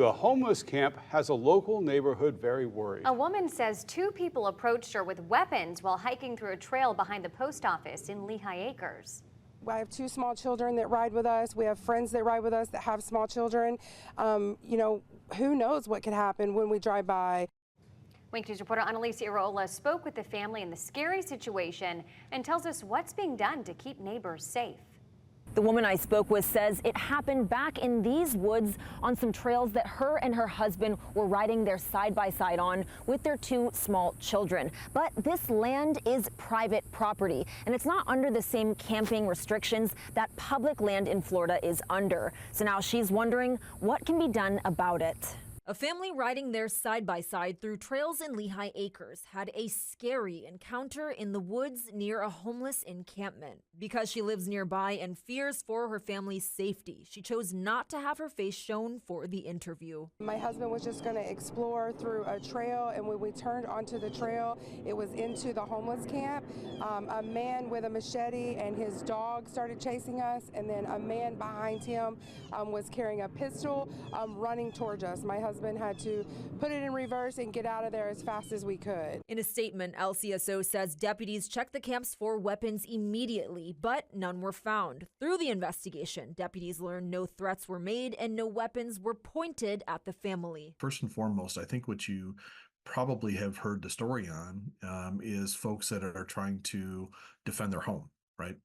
The homeless camp has a local neighborhood very worried. A woman says two people approached her with weapons while hiking through a trail behind the post office in Lehigh Acres. I have two small children that ride with us. We have friends that ride with us that have small children. Who knows what could happen when we drive by. Wink News reporter Annalise Iraola spoke with the family in the scary situation and tells us what's being done to keep neighbors safe. The woman I spoke with says it happened back in these woods on some trails that her and her husband were riding their side-by-side on with their two small children. But this land is private property, and it's not under the same camping restrictions that public land in Florida is under. So now she's wondering what can be done about it. A family riding their side-by-side through trails in Lehigh Acres had a scary encounter in the woods near a homeless encampment. Because she lives nearby and fears for her family's safety, she chose not to have her face shown for the interview. My husband was just going to explore through a trail, and when we turned onto the trail, it was into the homeless camp. A man with a machete and his dog started chasing us, and then a man behind him was carrying a pistol running towards us. My husband had to put it in reverse and get out of there as fast as we could. In a statement, LCSO says deputies checked the camps for weapons immediately, but none were found. Through the investigation, deputies learned no threats were made and no weapons were pointed at the family. First and foremost, I think what you probably have heard the story on is folks that are trying to defend their home. Right.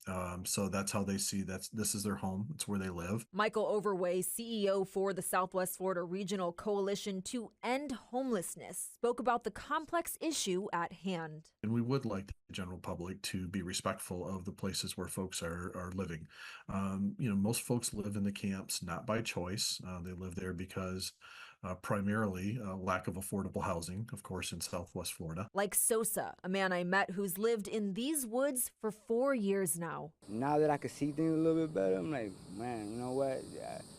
So that's how they see this is their home. It's where they live. Michael Overway, CEO for the Southwest Florida Regional Coalition to End Homelessness, spoke about the complex issue at hand. And we would like the general public to be respectful of the places where folks are living. Most folks live in the camps not by choice. They live there because primarily lack of affordable housing, of course, in Southwest Florida. Like Sosa, a man I met who's lived in these woods for 4 years now. Now that I can see things a little bit better, I'm like, man, you know what?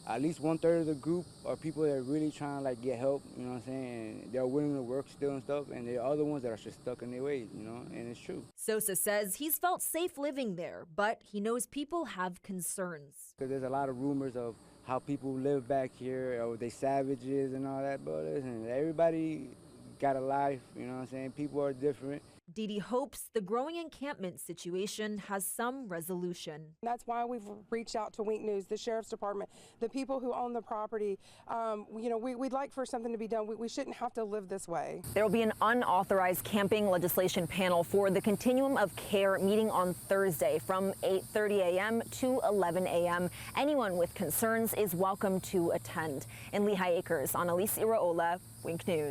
At least 1/3 of the group are people that are really trying to get help, you know what I'm saying? And they're willing to work still and stuff, and there are other ones that are just stuck in their ways, and it's true. Sosa says he's felt safe living there, but he knows people have concerns. Because there's a lot of rumors of how people live back here, or they savages and all that, but listen, everybody got a life, you know what I'm saying? People are different. Didi hopes the growing encampment situation has some resolution. That's why we've reached out to Wink News, the Sheriff's Department, the people who own the property. We'd like for something to be done. We shouldn't have to live this way. There will be an unauthorized camping legislation panel for the Continuum of Care meeting on Thursday from 8:30 a.m. to 11 a.m. Anyone with concerns is welcome to attend. In Lehigh Acres, Annalise Iraola, Wink News.